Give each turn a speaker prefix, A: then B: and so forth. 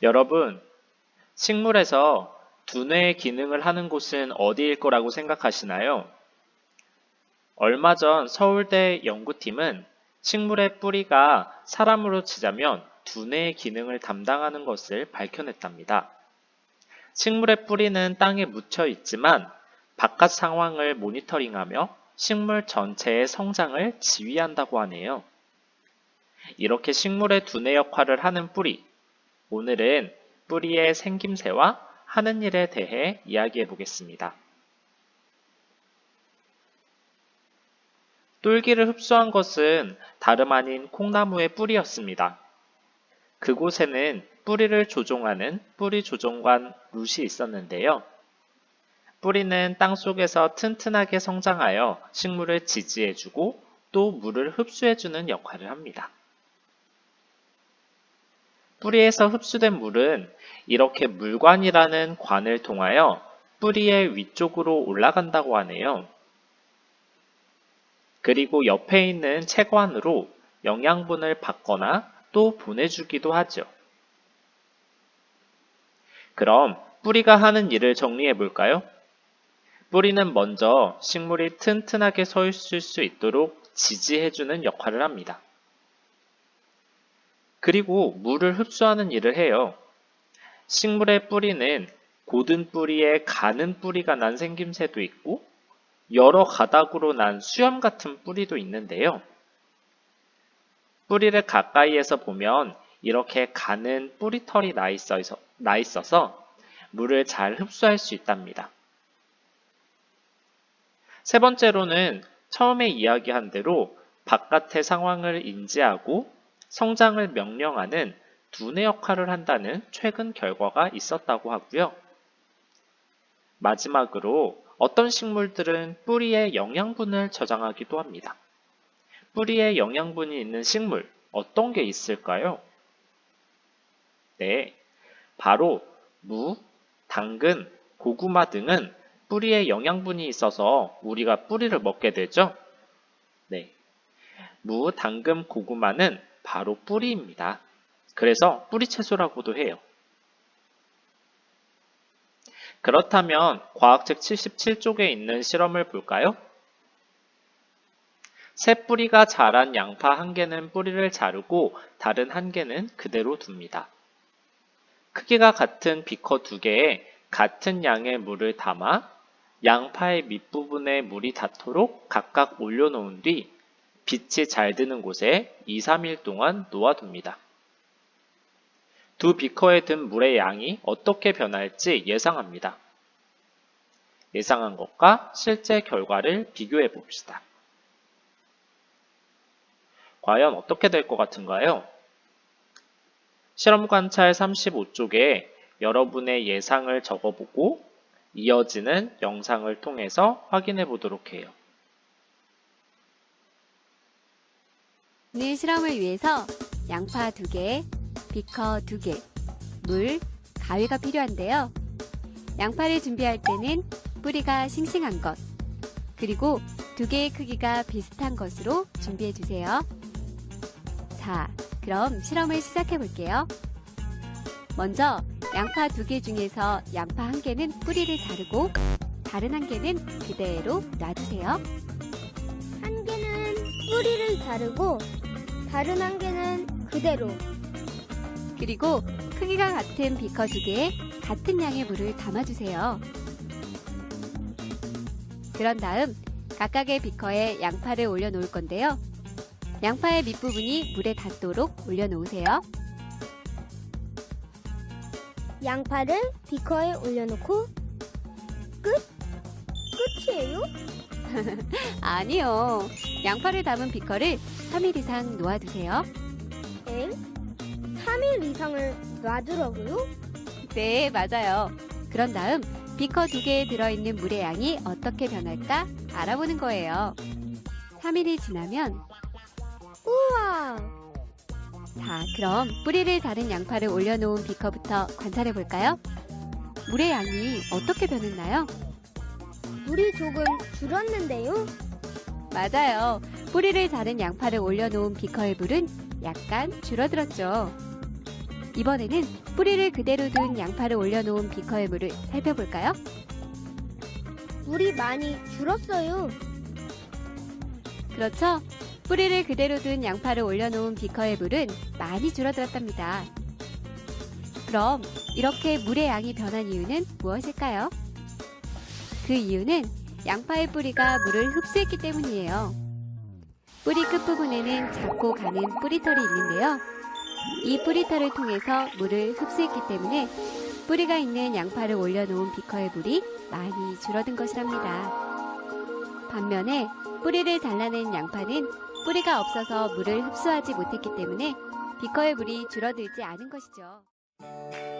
A: 여러분, 식물에서 두뇌의 기능을 하는 곳은 어디일 거라고 생각하시나요? 얼마 전 서울대 연구팀은 식물의 뿌리가 사람으로 치자면 두뇌의 기능을 담당하는 것을 밝혀냈답니다. 식물의 뿌리는 땅에 묻혀 있지만 바깥 상황을 모니터링하며 식물 전체의 성장을 지휘한다고 하네요. 이렇게 식물의 두뇌 역할을 하는 뿌리, 오늘은 뿌리의 생김새와 하는 일에 대해 이야기해 보겠습니다. 똘기를 흡수한 것은 다름 아닌 콩나무의 뿌리였습니다. 그곳에는 뿌리를 조종하는 뿌리 조종관 룻이 있었는데요. 뿌리는 땅속에서 튼튼하게 성장하여 식물을 지지해주고 또 물을 흡수해주는 역할을 합니다. 뿌리에서 흡수된 물은 이렇게 물관이라는 관을 통하여 뿌리의 위쪽으로 올라간다고 하네요. 그리고 옆에 있는 체관으로 영양분을 받거나 또 보내주기도 하죠. 그럼 뿌리가 하는 일을 정리해 볼까요? 뿌리는 먼저 식물이 튼튼하게 서 있을 수 있도록 지지해주는 역할을 합니다. 그리고 물을 흡수하는 일을 해요. 식물의 뿌리는 곧은 뿌리에 가는 뿌리가 난 생김새도 있고 여러 가닥으로 난 수염 같은 뿌리도 있는데요. 뿌리를 가까이에서 보면 이렇게 가는 뿌리털이 나 있어서 물을 잘 흡수할 수 있답니다. 세 번째로는 처음에 이야기한 대로 바깥의 상황을 인지하고 성장을 명령하는 두뇌 역할을 한다는 최근 결과가 있었다고 하고요. 마지막으로 어떤 식물들은 뿌리에 영양분을 저장하기도 합니다. 뿌리에 영양분이 있는 식물, 어떤 게 있을까요? 네, 바로 무, 당근, 고구마 등은 뿌리에 영양분이 있어서 우리가 뿌리를 먹게 되죠? 네, 무, 당근, 고구마는 바로 뿌리입니다. 그래서 뿌리채소라고도 해요. 그렇다면 과학책 77쪽에 있는 실험을 볼까요? 새 뿌리가 자란 양파 한 개는 뿌리를 자르고 다른 한 개는 그대로 둡니다. 크기가 같은 비커 두 개에 같은 양의 물을 담아 양파의 밑부분에 물이 닿도록 각각 올려놓은 뒤 빛이 잘 드는 곳에 2, 3일 동안 놓아둡니다. 두 비커에 든 물의 양이 어떻게 변할지 예상합니다. 예상한 것과 실제 결과를 비교해 봅시다. 과연 어떻게 될 것 같은가요? 실험 관찰 35쪽에 여러분의 예상을 적어보고 이어지는 영상을 통해서 확인해 보도록 해요.
B: 오늘 실험을 위해서 양파 2개, 비커 2개, 물, 가위가 필요한데요. 양파를 준비할 때는 뿌리가 싱싱한 것, 그리고 2개의 크기가 비슷한 것으로 준비해 주세요. 자, 그럼 실험을 시작해 볼게요. 먼저 양파 2개 중에서 양파 1개는 뿌리를 자르고 다른 1개는 그대로 놔두세요.
C: 한 개는 뿌리를 자르고 다른 한 개는 그대로.
B: 그리고 크기가 같은 비커 2개에 같은 양의 물을 담아주세요. 그런 다음 각각의 비커에 양파를 올려놓을 건데요. 양파의 밑부분이 물에 닿도록 올려놓으세요.
C: 양파를 비커에 올려놓고 끝이에요?
B: 아니요. 양파를 담은 비커를 3일 이상 놓아두세요.
C: 3일 이상을 놔두라고요?
B: 네, 맞아요. 그런 다음 비커 2개에 들어있는 물의 양이 어떻게 변할까 알아보는 거예요. 3일이 지나면
C: 우와!
B: 자, 그럼 뿌리를 자른 양파를 올려놓은 비커부터 관찰해 볼까요? 물의 양이 어떻게 변했나요?
C: 물이 조금 줄었는데요?
B: 맞아요. 뿌리를 자른 양파를 올려놓은 비커의 물은 약간 줄어들었죠. 이번에는 뿌리를 그대로 둔 양파를 올려놓은 비커의 물을 살펴볼까요?
C: 물이 많이 줄었어요.
B: 그렇죠? 뿌리를 그대로 둔 양파를 올려놓은 비커의 물은 많이 줄어들었답니다. 그럼 이렇게 물의 양이 변한 이유는 무엇일까요? 그 이유는 양파의 뿌리가 물을 흡수했기 때문이에요. 뿌리 끝부분에는 작고 가는 뿌리털이 있는데요. 이 뿌리털을 통해서 물을 흡수했기 때문에 뿌리가 있는 양파를 올려놓은 비커의 물이 많이 줄어든 것이랍니다. 반면에 뿌리를 잘라낸 양파는 뿌리가 없어서 물을 흡수하지 못했기 때문에 비커의 물이 줄어들지 않은 것이죠.